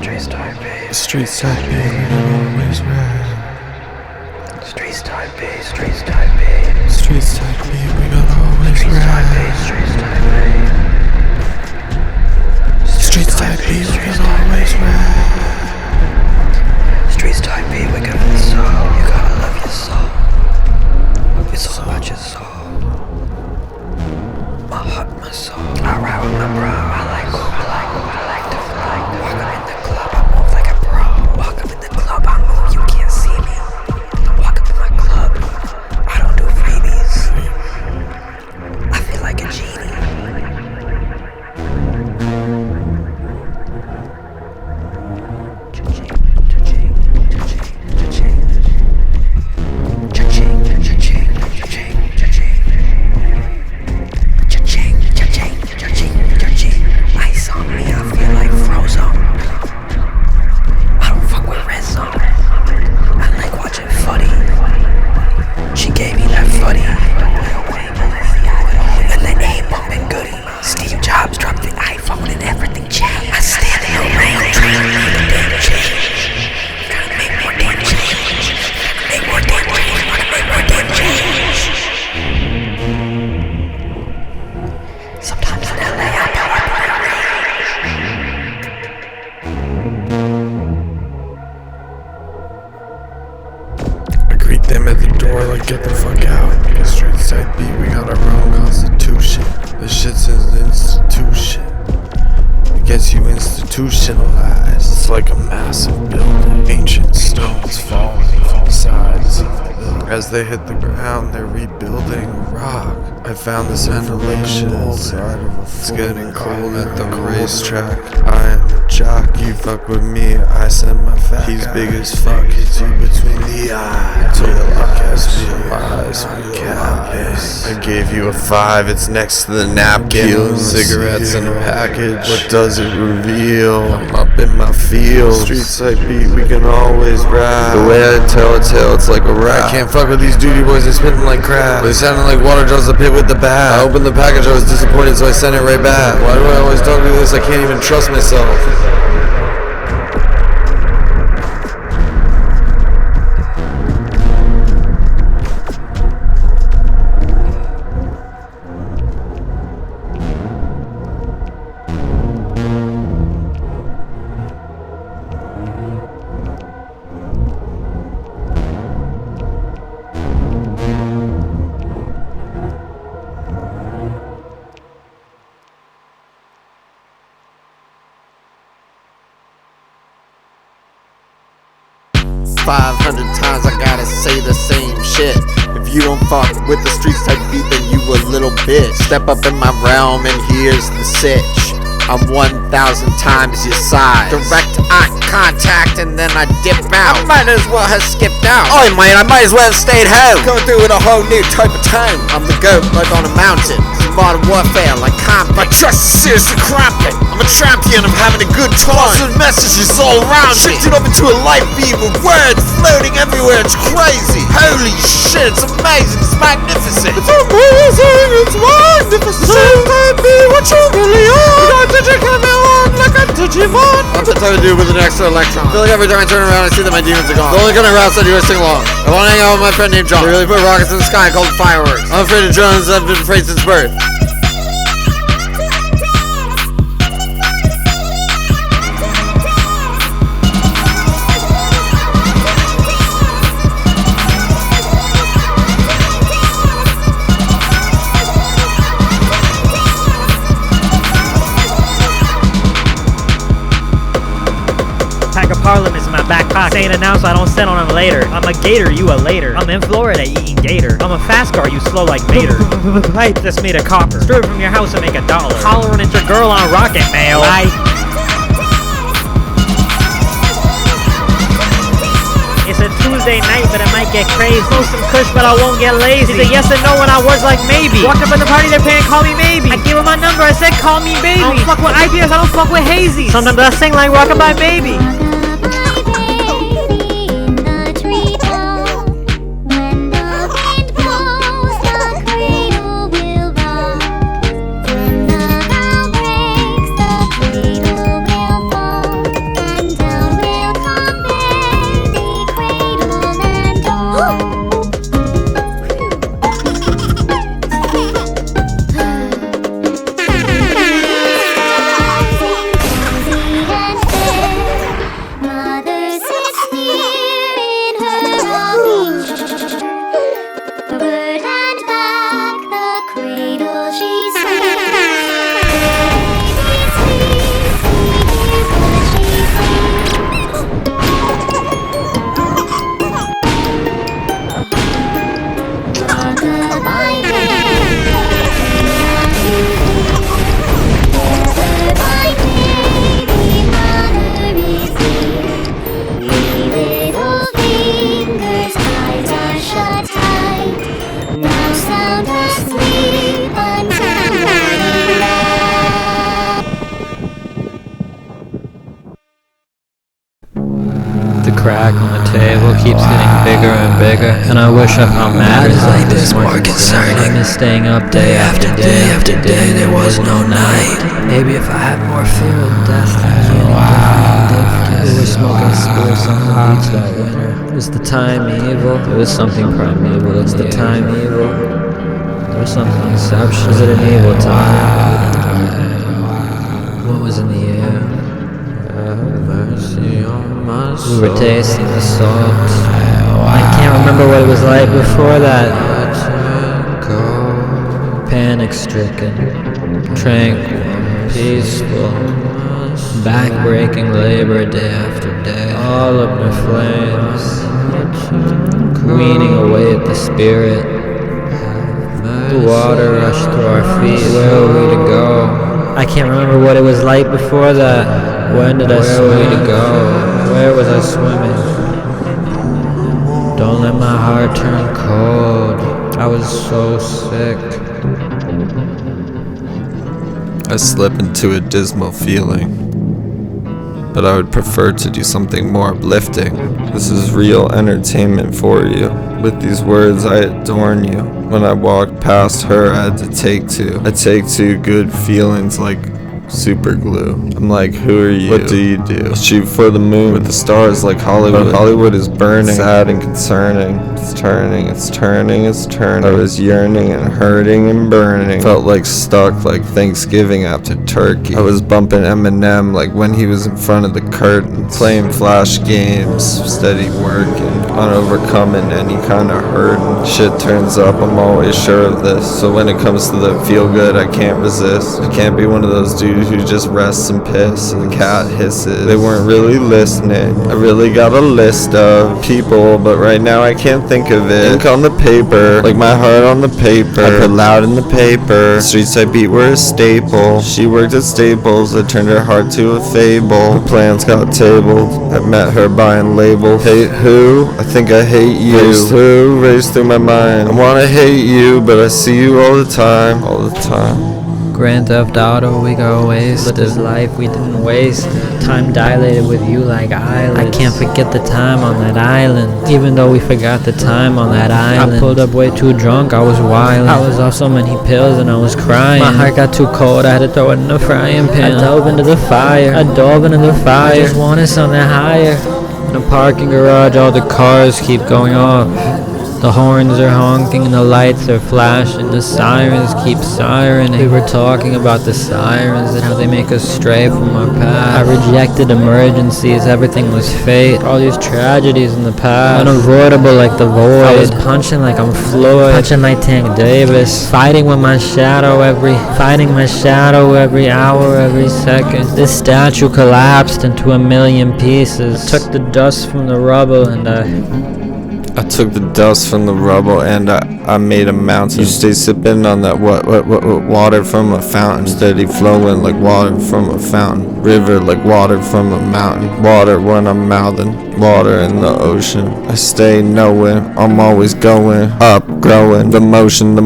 Streets type B, always ride. Streets type B, streets type B. Streets type B, we gonna always ride. Streets type B. Streets type B, we gonna always ride. Streets type B, we got the soul. You gotta love your soul. It's all about your soul. My heart, my soul. I ride with my bro. I like to fly. Walk up in the club, I move like a pro. Walk up in the club, I move, you can't see me. Walk up in my club, I don't do freebies. I feel like a genie. Ice on me, I feel like Frozen. I don't fuck with red zone. I like watching footy. She gave me that footy. And the A-bumping goodie. Steve Jobs dropped the iPhone and everything changed. I stand in the rain trying to make a damn change. Gotta make more damn change. Make more damn change. Wanna make more damn change. Sometimes in LA I feel like I greet them at the door like get the fuck out. The streets type B, we got our own constitution. This shit's an institution. It gets you institutionalized. It's like a massive building. Ancient stones falling from sides of the building. As they hit the ground, they're rebuilding a rock. I found this ventilation inside of a It's getting cold at the racetrack. I am the jock, you fuck with me, I send my fat. He's big as fuck, hits you between the eyes. Visualize my cabin. I gave you a 5, it's next to the napkin. Cigarettes in a package, what does it reveal? I'm up in my field. Streets type beat, we can always ride. The way I tell a tale, it's like a rap. I can't fuck with these duty boys, they spitting like crap. They sounded like water draws the pit with the bat. I opened the package, I was disappointed, so I sent it right back. Why do I always talk to this? I can't even trust myself. 500 times I gotta say the same shit. If you don't fuck with the streets type beat, then you a little bitch. Step up in my realm and here's the sitch. I'm 1,000 times your size. Direct eye contact and then I dip out. I might as well have skipped out. Oh man, I might as well have stayed home. Going through with a whole new type of tone. I'm the goat like on a mountain. Modern warfare like combat. My trust is seriously cramping. I'm a champion, I'm having a good time. Positive messages all around me. Shifted up into a light beam with words floating everywhere. It's crazy. Holy shit, it's amazing. It's magnificent. It's amazing. It's magnificent. Can't be what you really are. You got to come on like a Digimon. What's that time to do with an extra electron? I feel like every time I turn around I see that my demons are gone. The only kind of routes I do is sing along. I want to hang out with my friend named John. They really put rockets in the sky called fireworks. I'm afraid of drones. I've been afraid since birth. Parliament's in my back pocket. Saying it now so I don't sit on them later. I'm a gator, you a later. I'm in Florida eating gator. I'm a fast car, you slow like Mater. Pipe that's made of copper. Straight from your house and make $1. Hollering at your girl on rocket mail. It's a Tuesday night, but it might get crazy. Smoke some kush, but I won't get lazy. She said yes and no when I was like maybe. Walked up at the party, they're paying call me maybe. I gave her my number, I said call me baby. I don't fuck with IPS, I don't fuck with hazy. Sometimes I sing like Rockabyebaby. crack on the table keeps getting bigger and bigger, and I wish I found matters like this more concerning. I miss staying up day after day after day. There was no night. Maybe if I had more fear of death than we were smoking spliffs on the beach that winter. Is the time evil? There was something primeval. It's the time evil. There was something exceptional. Is it an evil time? What was in the air? We were tasting the salt. I can't remember what it was like before that. Panic-stricken, tranquil, peaceful, back-breaking labor day after day, all up in flames, weaning away at the spirit. The water rushed through our feet. Where were we to go? I can't remember what it was like before that. When did I swim to go? Where was I swimming? Don't let my heart turn cold. I was so sick. I slip into a dismal feeling, but I would prefer to do something more uplifting. This is real entertainment for you. With these words I adorn you. When I walked past her, I had to take two. I take two good feelings like super glue. I'm like, who are you? What do you do? I'll shoot for the moon with the stars like Hollywood. Hollywood is burning, sad and concerning. It's turning, it's turning, it's turning. I was yearning and hurting and burning. Felt like stuck like Thanksgiving after turkey. I was bumping Eminem like when he was in front of the curtain. Playing flash games, steady working, on overcoming any kind of hurting. Shit turns up, I'm always sure of this. So when it comes to the feel good, I can't resist. I can't be one of those dudes who just rests and piss and the cat hisses. They weren't really listening. I really got a list of people, but right now I can't think of it. Ink on the paper, like my heart on the paper. I put loud in the paper. The streets I beat were a staple. She worked at Staples. I turned her heart to a fable. The plans got tabled. I met her buying labels. Hate who? I think I hate you. Race who? Race through my mind. I wanna hate you, but I see you all the time. All the time. Grand Theft Auto, we got wasted. But this life we didn't waste. Time dilated with you like eyelids. I can't forget the time on that island. Even though we forgot the time on that island. I pulled up way too drunk, I was wild. I was off so many pills and I was crying. My heart got too cold, I had to throw it in the frying pan. I dove into the fire. I just wanted something higher. In a parking garage, all the cars keep going off. The horns are honking and the lights are flashing. The sirens keep sirening. We were talking about the sirens and how they make us stray from our path. I rejected emergencies, everything was fate. All these tragedies in the past, unavoidable like the void. I was punching like I'm Floyd, punching like Tank Davis, fighting my shadow every hour, every second. This statue collapsed into a million pieces. I took the dust from the rubble and I took the dust from the rubble and I made a mountain. You stay sipping on that water from a fountain. Steady flowing like water from a fountain. River like water from a mountain. Water when I'm mouthing. Water in the ocean. I stay knowing I'm always going up, growing. The motion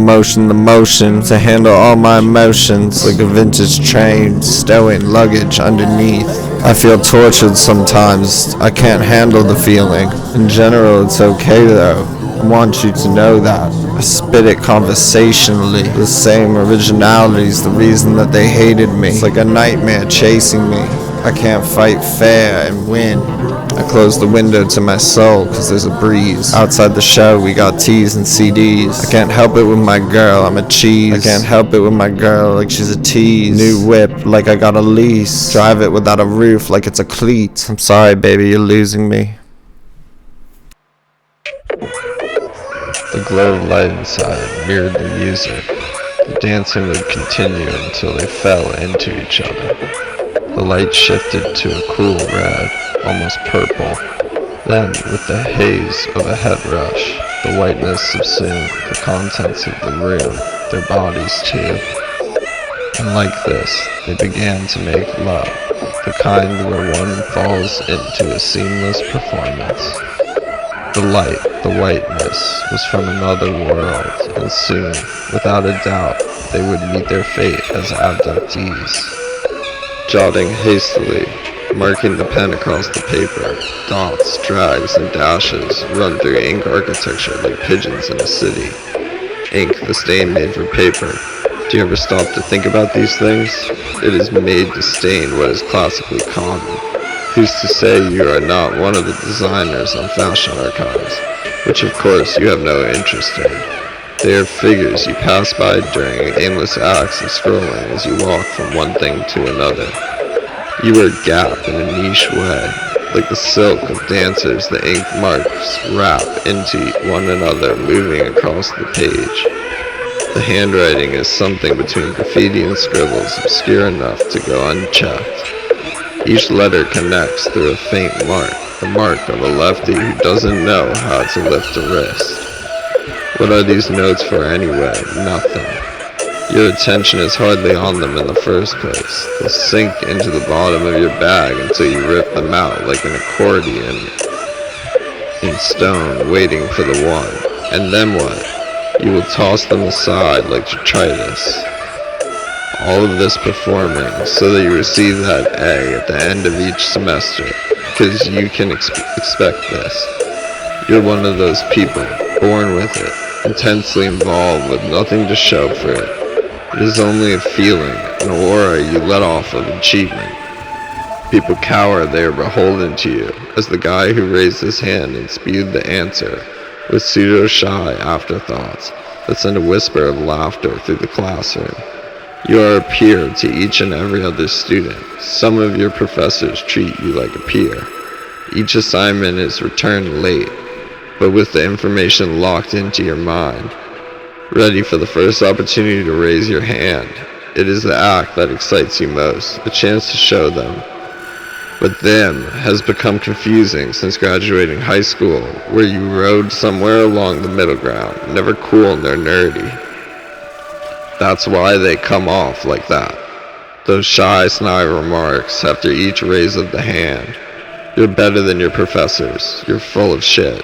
to handle all my emotions. Like a vintage train stowing luggage underneath. I feel tortured sometimes. I can't handle the feeling. In general, it's okay though. I want you to know that. I spit it conversationally. The same originality's the reason that they hated me. It's like a nightmare chasing me. I can't fight fair and win. I close the window to my soul cause there's a breeze. Outside the show we got teas and CDs. I can't help it with my girl, I'm a cheese. I can't help it with my girl like she's a tease. New whip like I got a lease. Drive it without a roof like it's a cleat. I'm sorry baby, you're losing me. The glow of light inside mirrored the music. The dancing would continue until they fell into each other. The light shifted to a cool red, almost purple. Then, with the haze of a head rush, the whiteness subsumed the contents of the room, their bodies too. And like this, they began to make love, the kind where one falls into a seamless performance. The light, the whiteness, was from another world, and soon, without a doubt, they would meet their fate as abductees. Jotting hastily, marking the pen across the paper. Dots, drags, and dashes run through ink architecture like pigeons in a city. Ink, the stain made for paper. Do you ever stop to think about these things? It is made to stain what is classically common. Who's to say you are not one of the designers on fashion archives, which of course you have no interest in. They are figures you pass by during aimless acts of scrolling as you walk from one thing to another. You are a gap in a niche way, like the silk of dancers the ink marks wrap into one another moving across the page. The handwriting is something between graffiti and scribbles, obscure enough to go unchecked. Each letter connects through a faint mark, the mark of a lefty who doesn't know how to lift a wrist. What are these notes for anyway? Nothing. Your attention is hardly on them in the first place. They'll sink into the bottom of your bag until you rip them out like an accordion in stone waiting for the one. And then what? You will toss them aside like detritus. All of this performing so that you receive that A at the end of each semester, because you can expect this. You're one of those people, born with it, intensely involved with nothing to show for it. It is only a feeling, an aura you let off of achievement. People cower they are beholden to you, as the guy who raised his hand and spewed the answer with pseudo-shy afterthoughts that send a whisper of laughter through the classroom. You are a peer to each and every other student. Some of your professors treat you like a peer. Each assignment is returned late, but with the information locked into your mind, ready for the first opportunity to raise your hand. It is the act that excites you most, a chance to show them. But them has become confusing since graduating high school, where you rode somewhere along the middle ground, never cool nor nerdy. That's why they come off like that. Those shy, snide remarks after each raise of the hand. You're better than your professors. You're full of shit.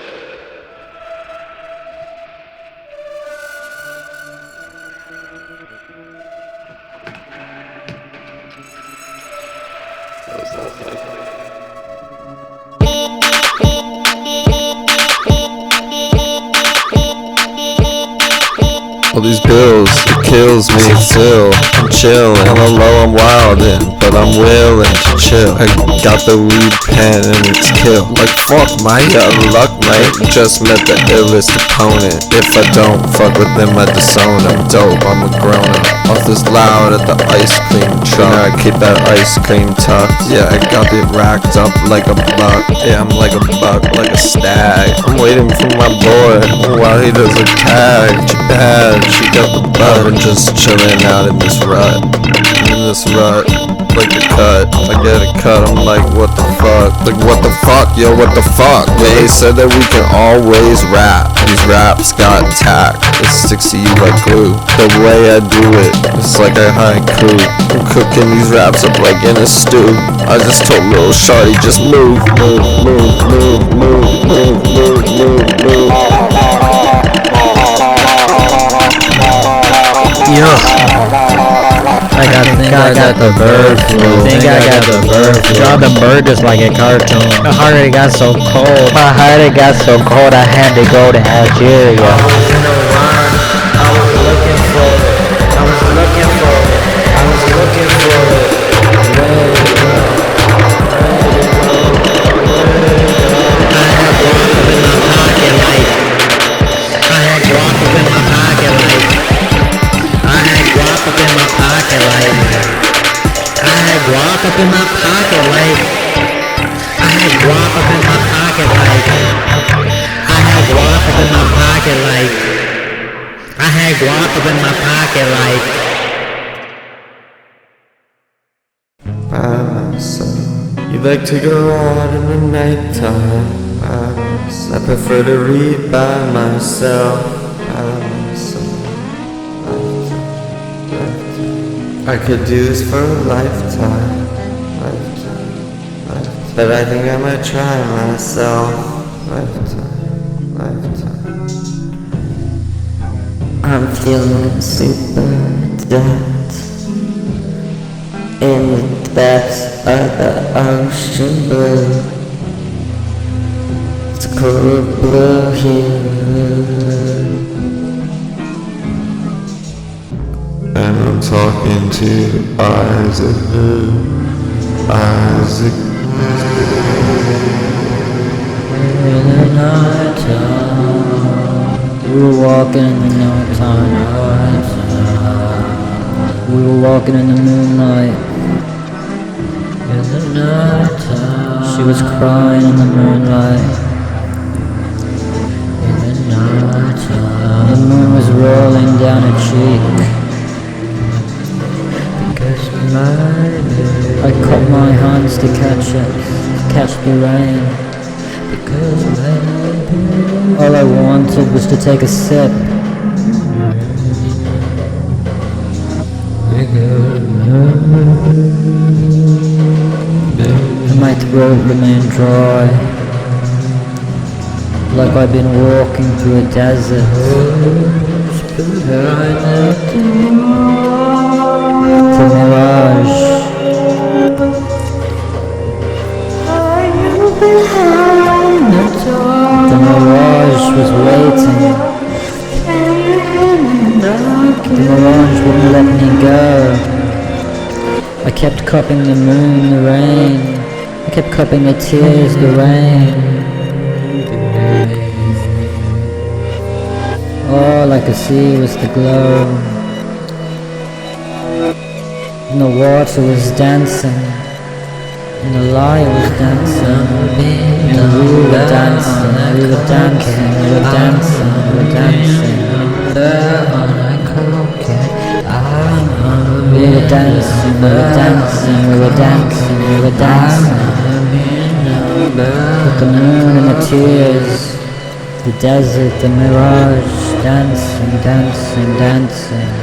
All these bills, it kills me still. I'm chillin', although I'm wildin', but I'm willing to chill. I got the weed pen and it's kill. Like fuck, mate, got luck, mate. Just met the illest opponent. If I don't fuck with them, I disown. I'm dope, I'm a grown-up. Off this loud at the ice cream truck. I keep that ice cream tucked. Yeah, I got it racked up like a buck. Yeah, I'm like a buck, like a stag. I'm waiting for my boy while he does a tag. Bad. She got the butt and just chilling out in this rut. Like a cut. I get a cut, I'm like, what the fuck? Like, what the fuck, yo, what the fuck? They said that we can always rap. These raps got tack. It sticks to you like glue. The way I do it, it's like a haiku. I'm cooking these raps up like in a stew. I just told little shorty, just move, move, move, move, move, move, move, move, move. Yo, I got the bird flu. Think I got the bird flu. Draw the bird just like a cartoon. My heart it got so cold. I had to go to Algeria. I was in a run. I was looking for it. I was looking for it. I was looking for it. Where to go? I had guap up in my pocket like. I had guap up in my pocket like. I had guap up in my pocket like. I had guap up in my pocket like. I had guap up in my pocket like. I had guap up in my pocket like. I had guap up in my pocket like. By myself. You like to go out in the nighttime. By myself. I prefer to read by myself. By myself. I could do this for a lifetime. But I think I might try myself. Lifetime. I'm feeling super dead in the depths of the ocean blue. It's cool blue here. And I'm talking to Isaac. In the night time, we were walking in the night time. We were walking in the moonlight. In the night time, she was crying in the moonlight. In the night time, the moon was rolling down her cheek. I cut my hands to catch the rain. Because all I wanted was to take a sip. And my throat remained dry, like I'd been walking through a desert. The mirage. The mirage was waiting. The mirage wouldn't let me go. I kept cupping the moon, the rain. I kept cupping the tears, the rain. All I could see was the glow. And the water was dancing, and the light was dancing, and we were dancing, we were dancing, we were dancing, we were dancing. We were dancing, we were dancing, we were dancing, we were dancing. With the moon and the tears, the desert, the mirage, dancing, dancing, dancing.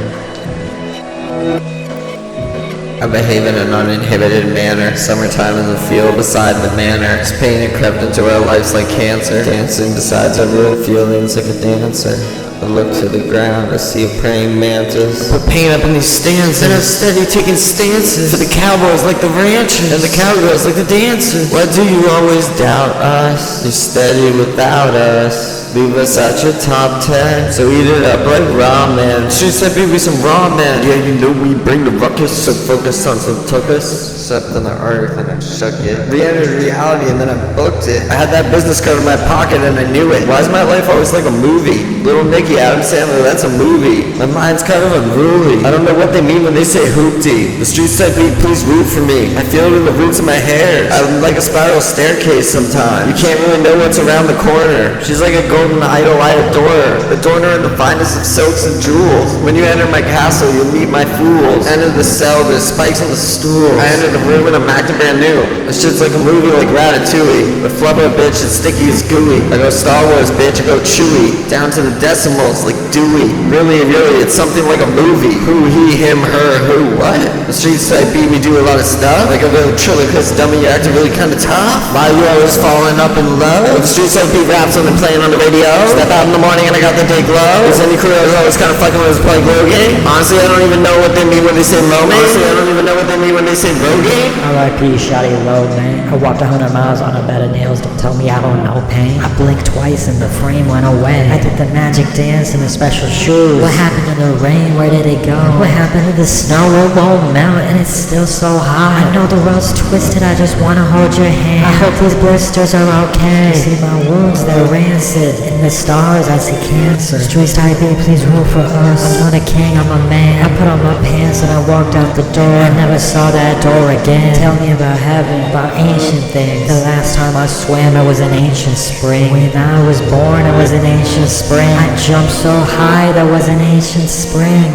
I behave in an uninhibited manner. Summertime in the field beside the manor. As pain had crept into our lives like cancer. Dancing besides our real feelings like a dancer. I look to the ground, I see a praying mantis. Put pain up in these stanzas. And I'm steady taking stances. For the cowboys like the ranchers. And the cowgirls like the dancers. Why do you always doubt us? You're steady without us. Leave us at your top 10, so eat it up like ramen. She said baby some ramen. Yeah, you know we bring the ruckus, so focus on some tuckus. Stepped on the earth and I shook it. Re-entered reality and then I booked it. I had that business card in my pocket and I knew it. Why is my life always like a movie? Little Nicky, Adam Sandler, that's a movie. My mind's kind of unruly. I don't know what they mean when they say hoopty. The streets said beat, please root for me. I feel it in the roots of my hair. I'm like a spiral staircase sometimes. You can't really know what's around the corner. She's like a golden idol, I adore her. Adorn her in the finest of silks and jewels. When you enter my castle, you'll meet my fools. Enter the cell, there's spikes on the stools. I enter the room and I'm acting brand new. This shit's like a movie like Ratatouille. The flubber bitch is sticky as gooey. I go Star Wars bitch, I go Chewie. Down to the decimals like Dewey. Really, it's something like a movie. Who, he, him, her, who, what? The streets I beat me do a lot of stuff. Like a little triller cause dummy, you acting really kinda tough. Why you always falling up in love? The streets I beat raps on and playing on the radio. Step out in the morning and I got the day glow. Is any crew I was always kinda fucking with us playing glow game? Honestly, I don't even know what they mean when they say low man. Honestly, I don't even know what they mean when they say low game. R.I.P. Shotty Low, man. I walked 100 miles on a bed of nails. Don't tell me I don't know pain. I blinked twice and the frame went away. I did the magic dance in the special shoes. What happened to the rain? Where did it go? What happened to the snow? It won't melt and it's still so hot. I know the world's twisted. I just wanna hold your hand. I hope these blisters are okay. You see my wounds, they're rancid. In the stars, I see cancer. Streets type A, please rule for us. I'm not a king, I'm a man. I put on my pants and I walked out the door. I never saw that door again. Tell me about heaven, about ancient things. The last time I swam, it was an ancient spring. When I was born, it was an ancient spring. I jumped so high, there was an ancient spring.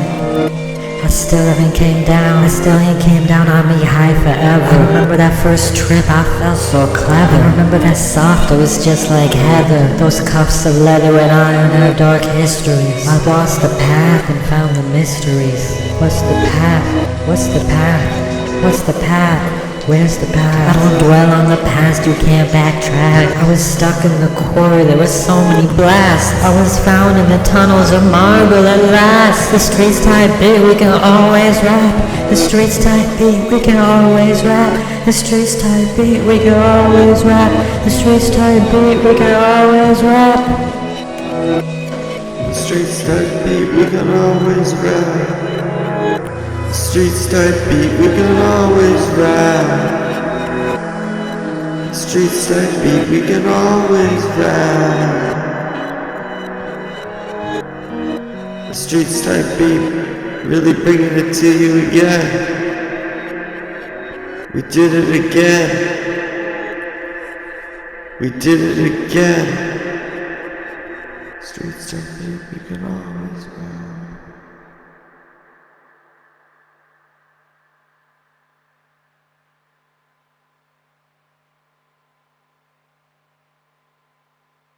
I still haven't came down. I still ain't came down on me high forever. I remember that first trip, I felt so clever. I remember that soft, it was just like heather. Those cuffs of leather and iron have dark histories. I lost the path and found the mysteries. What's the path? What's the path? What's the path? Where's the past? I don't dwell on the past, you can't backtrack. I was stuck in the quarry, there were so many blasts. I was found in the tunnels of marble at last. The streets tight big, we can always rap. The streets tight beat, we can always rap. The streets tight beat, we can always rap. The streets tight beat, we can always rap. The streets tight beat, we can always rap. The streets tight beat, we can always rap. The streets tight beat, we can always rap. The streets tight beat, really bringing it to you again. We did it again. We did it again. Streets tight beat, we can always rap.